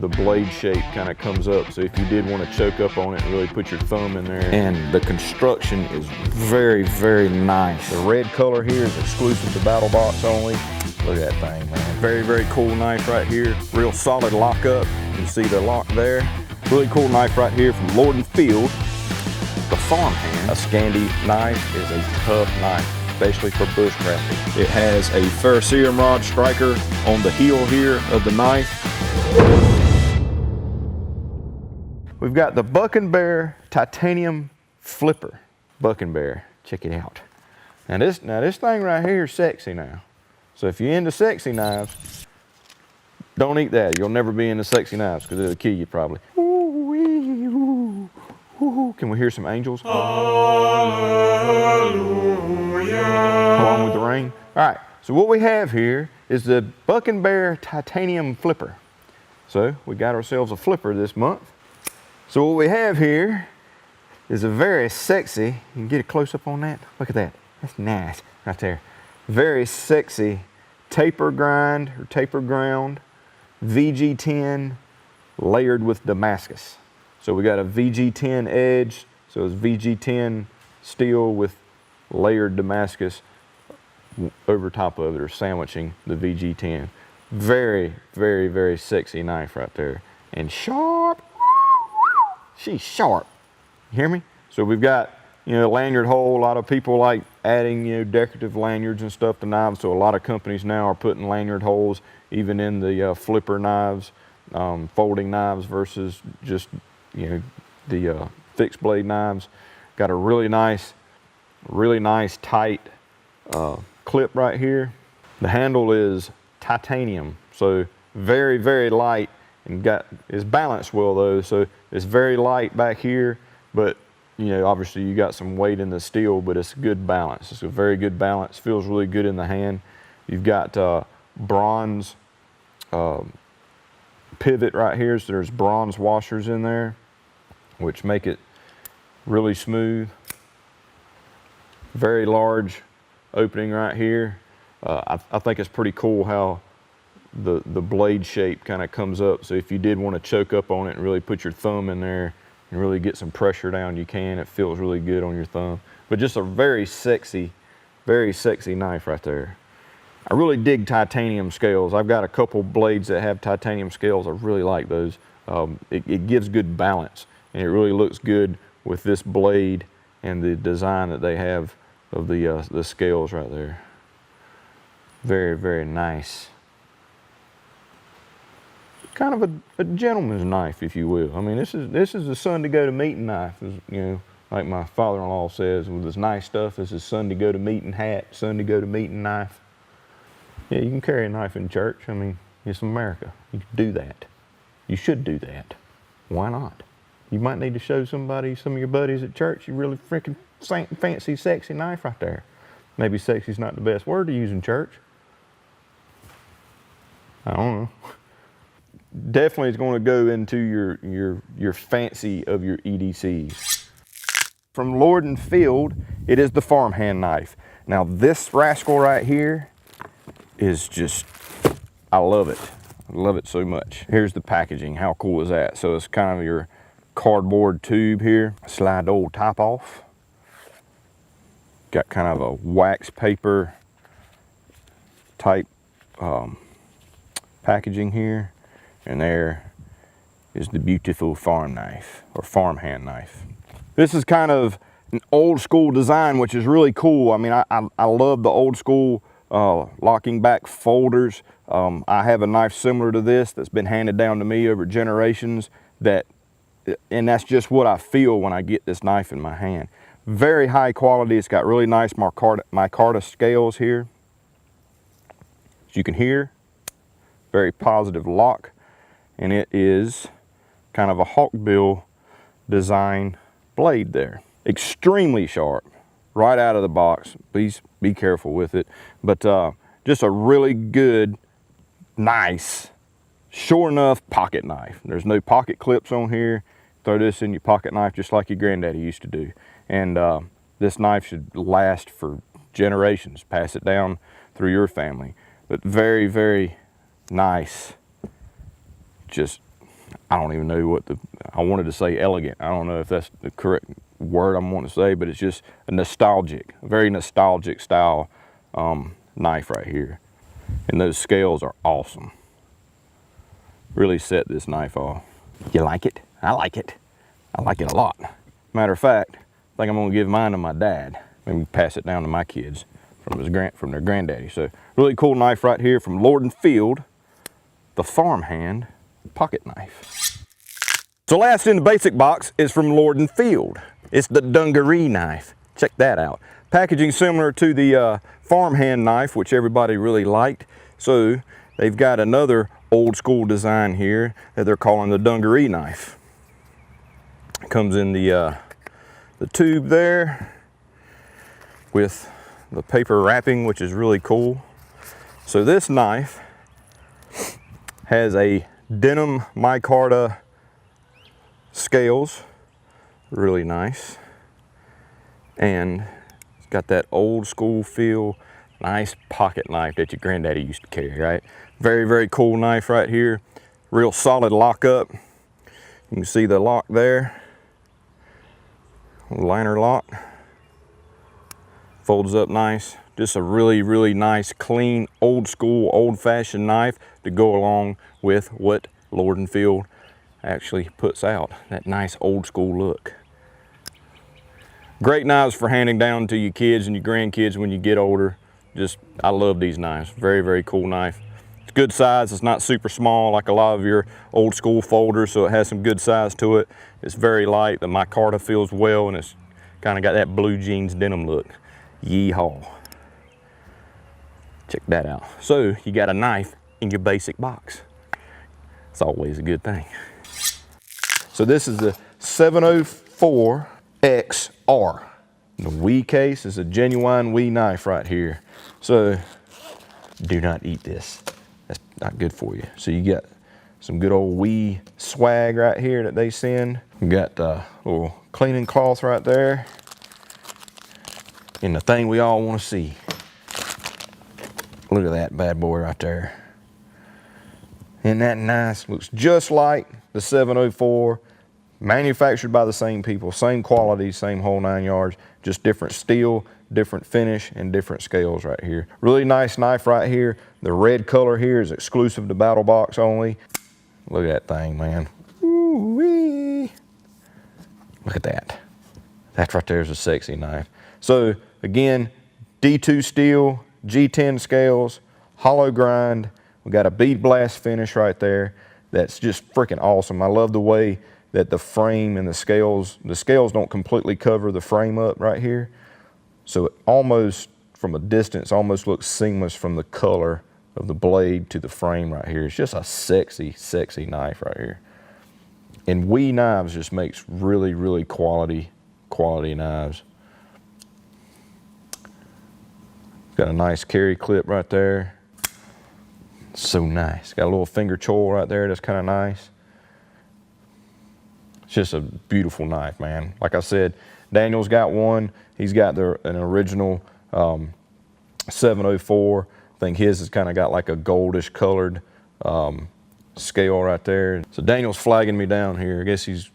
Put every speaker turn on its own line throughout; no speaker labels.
The blade shape kind of comes up, so if you did want to choke up on it and really put your thumb in there. And the construction is very, very nice. The red color here is exclusive to Battlbox only. Look at that thing, man. Very, very cool knife right here. Real solid lockup. You can see the lock there. Really cool knife right here from Lord & Field. The Farmhand. A SCANDI knife is a tough knife, especially for bushcrafting. It has a ferrocerium rod striker on the heel here of the knife. We've got the Buck & Bear titanium flipper. Buck & Bear, check it out. Now this thing right here is sexy now. So if you're into sexy knives, don't eat that. You'll never be into sexy knives because it'll kill you probably. Ooh, ooh. Can we hear some angels? Hallelujah. Along with the rain. All right, so what we have here is the Buck & Bear titanium flipper. So we got ourselves a flipper this month. So what we have here is a very sexy, you can get a close up on that. Look at that, that's nice right there. Very sexy taper grind or taper ground VG10 layered with Damascus. So we got a VG10 edge, so it's VG10 steel with layered Damascus over top of it, or sandwiching the VG10. Very, very, very sexy knife right there. And sharp. She's sharp. You hear me? So we've got, you know, lanyard hole. A lot of people like adding, you know, decorative lanyards and stuff to knives. So a lot of companies now are putting lanyard holes even in the flipper knives, folding knives versus just, you know, the fixed blade knives. Got a really nice tight clip right here. The handle is titanium, so very, very light. And it's balanced well though, so it's very light back here, but you know, obviously you got some weight in the steel, but it's good balance. It's a very good balance, feels really good in the hand. You've got bronze pivot right here, so there's bronze washers in there, which make it really smooth. Very large opening right here. I think it's pretty cool how the blade shape kind of comes up, so if you did want to choke up on it and really put your thumb in there and really get some pressure down, you can. It feels really good on your thumb. But just a very sexy knife right there. I really dig titanium scales. I've got a couple blades that have titanium scales. I really like those. It gives good balance, and it really looks good with this blade and the design that they have of the scales right there. Very, very nice. Kind of a gentleman's knife, if you will. I mean, this is a son to go to meeting knife, you know, like my father-in-law says, with this nice stuff. This is son to go to meeting hat, son to go to meeting knife. Yeah, you can carry a knife in church. I mean, it's America. You can do that. You should do that. Why not? You might need to show somebody, some of your buddies at church, you really freaking fancy, sexy knife right there. Maybe sexy's not the best word to use in church. I don't know. Definitely is going to go into your fancy of your EDCs. From Lord & Field, it is the Farmhand knife. Now this rascal right here is just, I love it. I love it so much. Here's the packaging. How cool is that? So it's kind of your cardboard tube here. Slide the old top off. Got kind of a wax paper type packaging here. And there is the beautiful farm knife, or farmhand knife. This is kind of an old school design, which is really cool. I mean, I love the old school locking back folders. I have a knife similar to this that's been handed down to me over generations, and that's just what I feel when I get this knife in my hand. Very high quality. It's got really nice MICARTA scales here. As you can hear, very positive lock. And it is kind of a hawkbill design blade there. Extremely sharp, right out of the box. Please be careful with it. But just a really good, nice, sure enough pocket knife. There's no pocket clips on here. Throw this in your pocket knife just like your granddaddy used to do. And this knife should last for generations. Pass it down through your family. But very, very nice. Just I don't even know what I wanted to say elegant. I don't know if that's the correct word I'm wanting to say, but it's just a very nostalgic style knife right here. And those scales are awesome. Really set this knife off. You like it? I like it. I like it a lot. Matter of fact, I think I'm gonna give mine to my dad. Maybe pass it down to my kids from their granddaddy. So really cool knife right here from Lord & Field, the Farmhand pocket knife. So last in the basic box is from Lord & Field. It's the DUNGAREE knife. Check that out. Packaging similar to the Farmhand knife, which everybody really liked. So they've got another old school design here that they're calling the DUNGAREE knife. It comes in the tube there with the paper wrapping, which is really cool. So this knife has a denim micarta scales, really nice, and it's got that old school feel, nice pocket knife that your granddaddy used to carry, right? Very, very cool knife right here. Real solid lockup. You can see the lock there, liner lock, folds up nice. Just a really, really nice, clean, old school, old-fashioned knife to go along with what Lord & Field actually puts out, that nice old school look. Great knives for handing down to your kids and your grandkids when you get older. I love these knives. Very, very cool knife. It's good size. It's not super small like a lot of your old school folders, so it has some good size to it. It's very light. The micarta feels well, and it's kind of got that blue jeans denim look. Yeehaw. Check that out. So you got a knife in your basic box. It's always a good thing. So this is the 704 XR. The WE case is a genuine WE knife right here. So do not eat this. That's not good for you. So you got some good old WE swag right here that they send. You got the little cleaning cloth right there. And the thing we all want to see. Look at that bad boy right there. Isn't that nice? Looks just like the 704. Manufactured by the same people, same quality, same whole 9 yards, just different steel, different finish, and different scales right here. Really nice knife right here. The red color here is exclusive to Battlbox only. Look at that thing, man. Ooh-wee. Look at that. That right there is a sexy knife. So again, D2 steel, G10 scales, hollow grind. We got a bead blast finish right there. That's just freaking awesome. I love the way that the frame and the scales don't completely cover the frame up right here. So it almost, from a distance, almost looks seamless from the color of the blade to the frame right here. It's just a sexy, sexy knife right here. And WE knives just makes really, really quality knives. Got a nice carry clip right there. So nice. Got a little finger choil right there that's kind of nice. It's just a beautiful knife, man. Like I said, Daniel's got one. He's got an original 704. I think his has kind of got like a goldish colored scale right there. So Daniel's flagging me down here. I guess he's,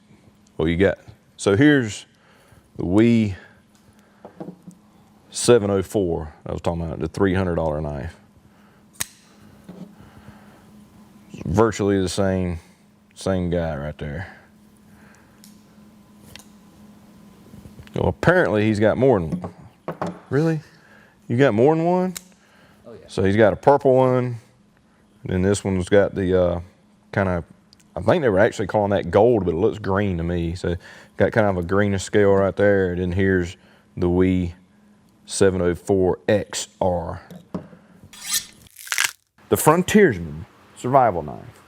so here's the WE 704. I was talking about the $300 knife. It's virtually the same guy right there. Well, apparently he's got more than one. Really? You got more than one? Oh, yeah. So he's got a purple one, and then this one's got the kind of, I think they were actually calling that gold, but it looks green to me. So got kind of a greenish scale right there. And then here's the WE 704 XR. The Frontiersman survival knife.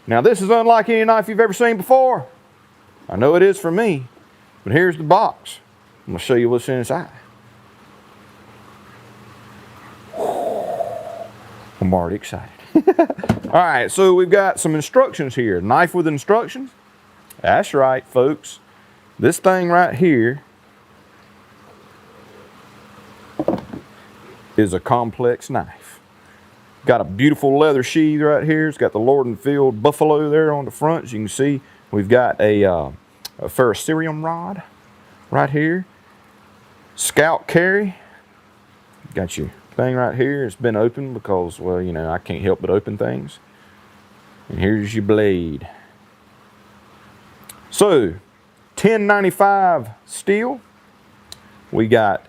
Now this is unlike any knife you've ever seen before. I know it is for me. But here's the box. I'm gonna show you what's inside. I'm already excited. All right, so we've got some instructions here. Knife with instructions. That's right, folks. This thing right here is a complex knife. Got a beautiful leather sheath right here. It's got the Lord and Field buffalo there on the front. As you can see, we've got a ferrocerium rod right here. Scout carry. Got your thing right here. It's been opened because, well, you know, I can't help but open things. And here's your blade. So, 1095 steel. We got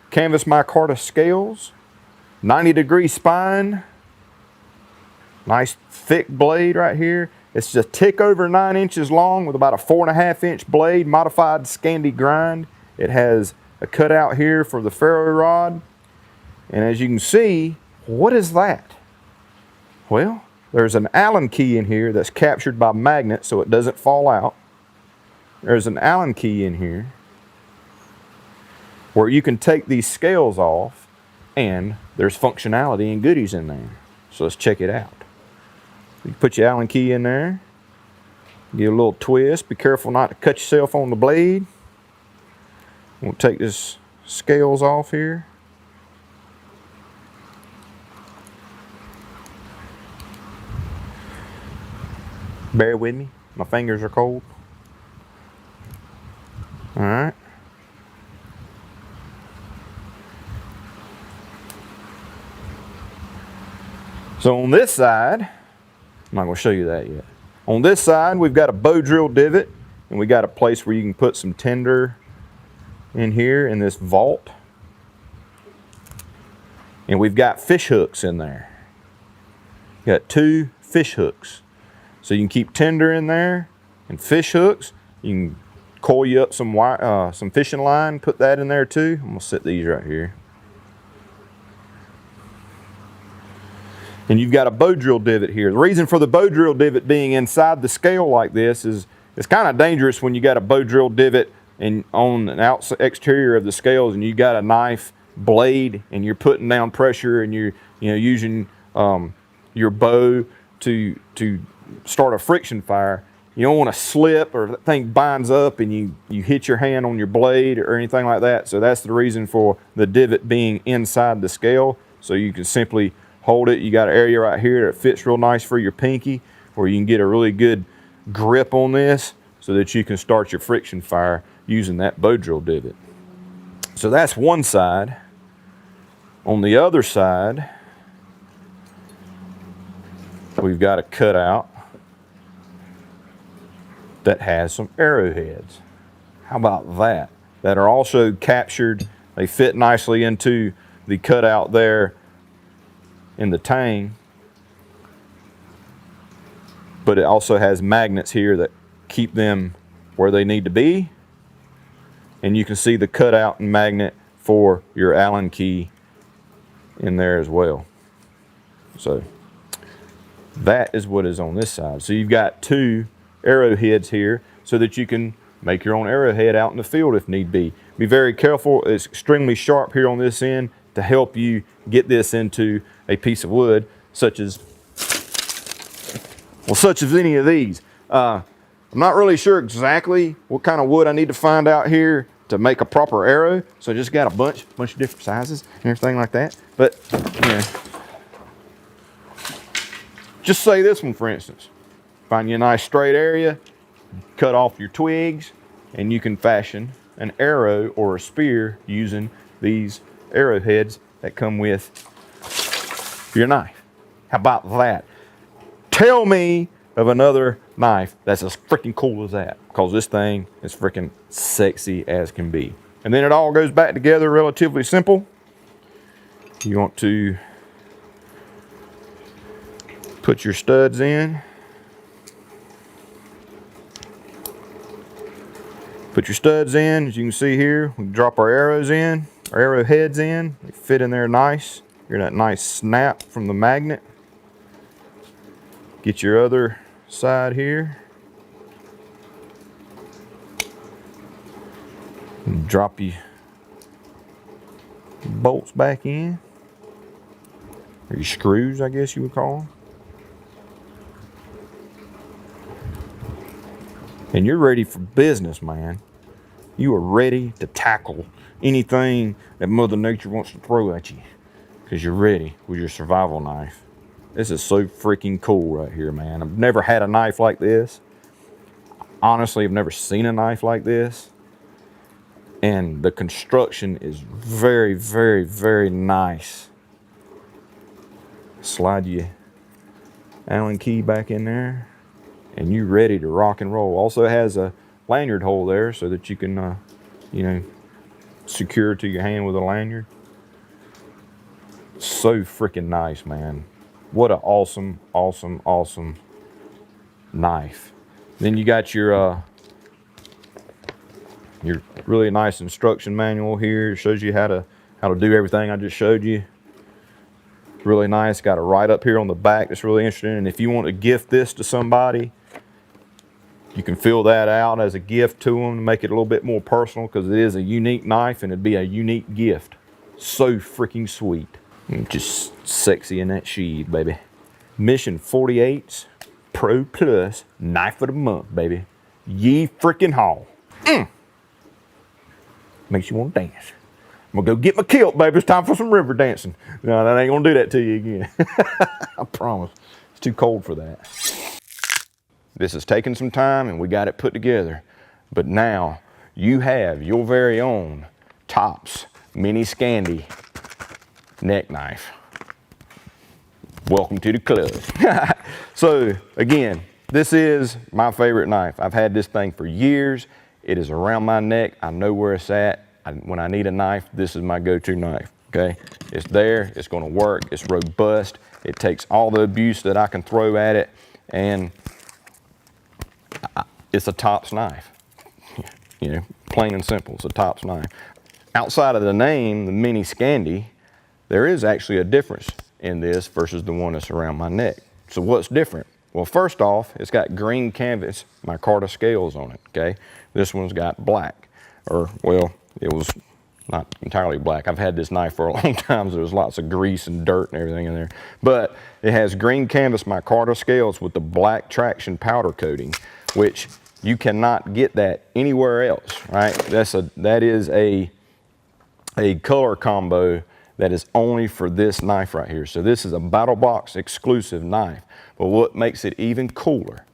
canvas micarta scales, 90-degree spine, nice thick blade right here. It's just a tick over 9 inches long with about a 4.5-inch blade, modified SCANDI grind. It has a cutout here for the ferro rod. And as you can see, what is that? Well, there's an Allen key in here that's captured by magnet so it doesn't fall out. There's an Allen key in here where you can take these scales off, and there's functionality and goodies in there. So let's check it out. You put your Allen key in there, give a little twist. Be careful not to cut yourself on the blade. We'll take this scales off here. Bear with me, my fingers are cold. All right. So on this side, I'm not going to show you that yet. On this side, we've got a bow drill divot, and we got a place where you can put some tinder in here in this vault. And we've got fish hooks in there. Got 2 fish hooks. So you can keep tinder in there and fish hooks. You can coil you up some wire, some fishing line, put that in there too. I'm gonna set these right here. And you've got a bow drill divot here. The reason for the bow drill divot being inside the scale like this is it's kind of dangerous when you got a bow drill divot and on an exterior of the scales and you got a knife blade and you're putting down pressure and you're using your bow to start a friction fire. You don't want to slip or that thing binds up and you hit your hand on your blade or anything like that. So that's the reason for the divot being inside the scale. So you can simply hold it. You got an area right here that fits real nice for your pinky where you can get a really good grip on this so that you can start your friction fire using that bow drill divot. So that's one side. On the other side, we've got a cutout that has some arrowheads. How about that? That are also captured. They fit nicely into the cutout there in the tang. But it also has magnets here that keep them where they need to be. And you can see the cutout and magnet for your Allen key in there as well. So that is what is on this side. So you've got 2 arrowheads here so that you can make your own arrowhead out in the field if need be. Be very careful. It's extremely sharp here on this end to help you get this into a piece of wood such as any of these. I'm not really sure exactly what kind of wood I need to find out here to make a proper arrow. So I just got a bunch of different sizes and everything like that. But just say this one, for instance. Find you a nice straight area, cut off your twigs, and you can fashion an arrow or a spear using these arrowheads that come with your knife. How about that? Tell me of another knife that's as freaking cool as that, because this thing is freaking sexy as can be. And then it all goes back together relatively simple. You want to put your studs in. Put your studs in. As you can see here, we drop our arrows in, our arrowheads in. They fit in there nice. You're that nice snap from the magnet. Get your other side here. And drop your bolts back in. Or your screws, I guess you would call them. And you're ready for business, man. You are ready to tackle anything that Mother Nature wants to throw at you. because you're ready with your survival knife. This is so freaking cool right here, man. I've never had a knife like this. Honestly, I've never seen a knife like this. And the construction is very, very, very nice. Slide your Allen key back in there, and you're ready to rock and roll. Also has a lanyard hole there so that you can, you know, secure to your hand with a lanyard. So freaking nice, man. What an awesome, awesome, awesome knife. Then you got your really nice instruction manual here. It shows you how to do everything I just showed you. Really nice. Got a write up here on the back that's really interesting. And if you want to gift this to somebody, you can fill that out as a gift to them to make it a little bit more personal, because it is a unique knife and it'd be a unique gift. So freaking sweet. And just sexy in that sheath, baby. Mission 48's Pro Plus Knife of the Month, baby. Ye freaking haul. Makes you want to dance. I'm gonna go get my kilt, baby. It's time for some river dancing. No, that ain't gonna do that to you again. I promise. It's too cold for that. This has taken some time and we got it put together. But now you have your very own Tops Mini Scandi neck knife. Welcome to the club. So again, this is my favorite knife. I've had this thing for years. It is around my neck. I know where it's at. When I need a knife, this is my go-to knife, okay? It's there, it's gonna work, it's robust. It takes all the abuse that I can throw at it, and it's a Tops knife. You know, plain and simple, it's a Tops knife. Outside of the name, the Mini Scandi, there is actually a difference in this versus the one that's around my neck. So what's different? Well, first off, it's got green canvas micarta scales on it, okay? This one's got black, or well, it was not entirely black. I've had this knife for a long time, so there's lots of grease and dirt and everything in there. But it has green canvas micarta scales with the black traction powder coating, which you cannot get that anywhere else, right? That is a color combo that is only for this knife right here. So this is a Battlbox exclusive knife. But what makes it even cooler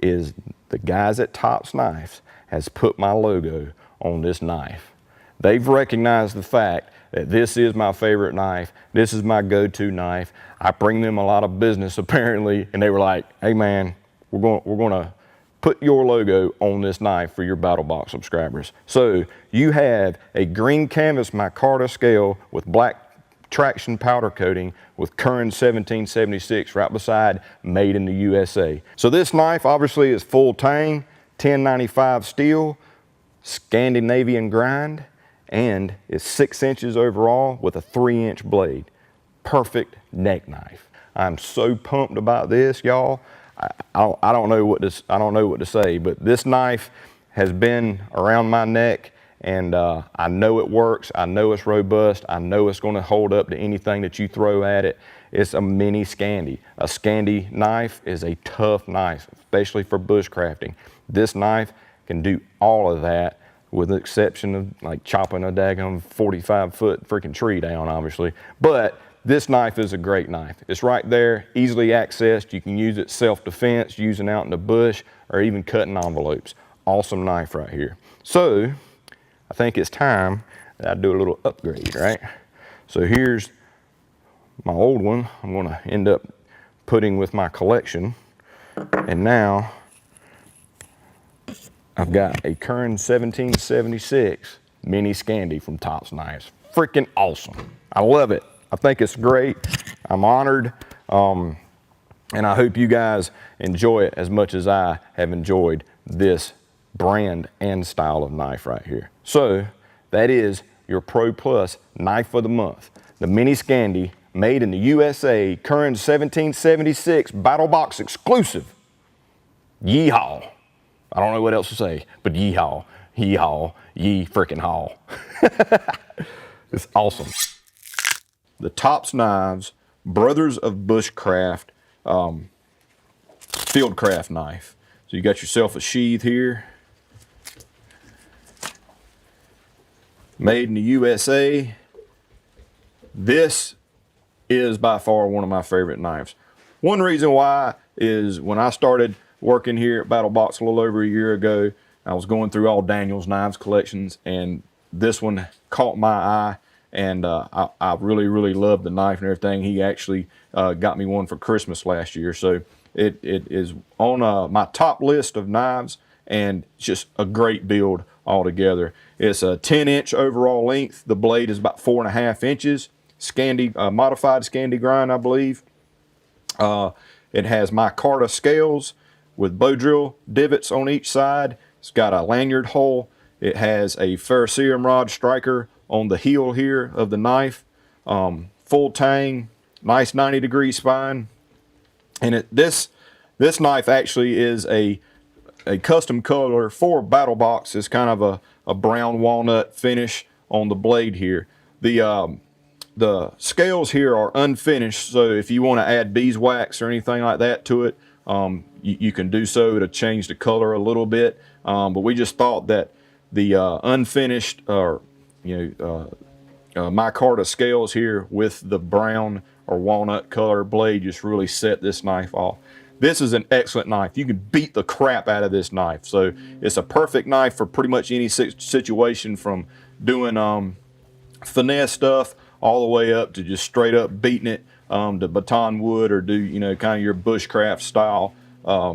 is the guys at Tops Knives has put my logo on this knife. They've recognized the fact that this is my favorite knife. This is my go-to knife. I bring them a lot of business apparently, and they were like, hey man, we're gonna put your logo on this knife for your Battlbox subscribers. So you have a green canvas micarta scale with black traction powder coating with Kern 1776 right beside made in the USA. So this knife obviously is full tang, 1095 steel, Scandinavian grind, and is 6 inches overall with a 3-inch blade. Perfect neck knife. I'm so pumped about this, y'all. I don't know what to say, but this knife has been around my neck, and I know it works. I know it's robust. I know it's going to hold up to anything that you throw at it. It's a Mini Scandi. A Scandi knife is a tough knife, especially for bushcrafting. This knife can do all of that, with the exception of like chopping a daggone 45-foot freaking tree down, obviously. But this knife is a great knife. It's right there, easily accessed. You can use it self-defense, using out in the bush, or even cutting envelopes. Awesome knife right here. So I think it's time that I do a little upgrade, right? So here's my old one. I'm gonna end up putting with my collection. And now I've got a Kern 1776 Mini Scandi from Tops Knives. Freaking awesome. I love it. I think it's great. I'm honored. And I hope you guys enjoy it as much as I have enjoyed this brand and style of knife right here. So that is your Pro Plus Knife of the Month. The Mini Scandi, made in the USA, Kern 1776 Battlbox exclusive. Yeehaw. I don't know what else to say, but yeehaw, yeehaw, ye freaking haul. It's awesome. The Tops Knives Brothers of Bushcraft Fieldcraft knife. So you got yourself a sheath here. Made in the USA. This is by far one of my favorite knives. One reason why is when I started working here at Battlebox a little over a year ago, I was going through all Daniel's knives collections, and this one caught my eye, and I really loved the knife and everything. He actually got me one for Christmas last year, so it is on my top list of knives, and just a great build altogether. It's a 10-inch overall length. The blade is about 4.5 inches. Scandi, modified Scandi grind, I believe. It has MICARTA scales with bow drill divots on each side. It's got a lanyard hole. It has a ferrocerium rod striker on the heel here of the knife. Full tang, nice 90-degree spine. And this knife actually is a custom color for Battlebox. It's kind of a brown walnut finish on the blade here. The scales here are unfinished, so if you want to add beeswax or anything like that to it, you can do so to change the color a little bit. But we just thought that the unfinished or micarta scales here with the brown or walnut color blade just really set this knife off. This is an excellent knife. You can beat the crap out of this knife. So it's a perfect knife for pretty much any situation, from doing finesse stuff all the way up to just straight up beating it to baton wood, or do kind of your bushcraft style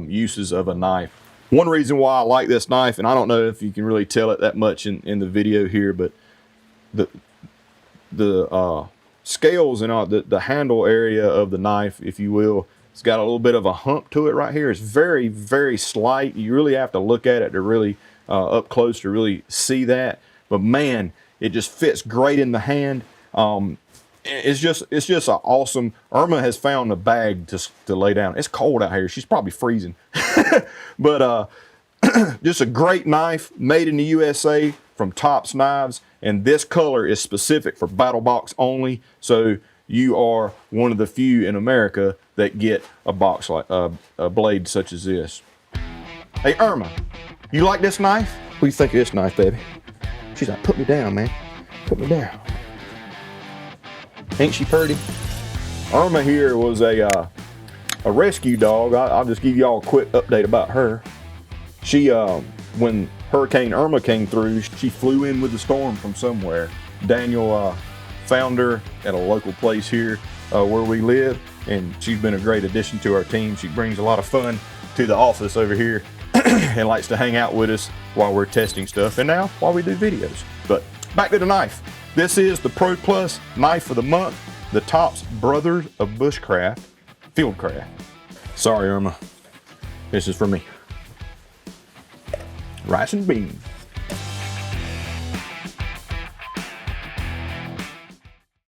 uses of a knife. One reason why I like this knife, and I don't know if you can really tell it that much in the video here, but the scales and the handle area of the knife, if you will, it's got a little bit of a hump to it right here. It's very slight. You really have to look at it to really up close to really see that. But man, it just fits great in the hand. It's just an awesome. Irma has found a bag to lay down. It's cold out here. She's probably freezing. But just a great knife, made in the USA from Tops Knives, and this color is specific for Battlebox only. So you are one of the few in America that get a box like a blade such as this. Hey Irma, you like this knife? What do you think of this knife, baby? She's like, put me down, man. Put me down. Ain't she pretty? Irma here was a rescue dog. I'll just give y'all a quick update about her. She, when Hurricane Irma came through, she flew in with the storm from somewhere. Daniel found her at a local place here where we live, and she's been a great addition to our team. She brings a lot of fun to the office over here and likes to hang out with us while we're testing stuff, and now while we do videos. But back to the knife. This is the Pro Plus knife of the month, the Tops Brothers of Bushcraft, FIELDCRAFT. Sorry, Irma. This is for me. Rice and beans.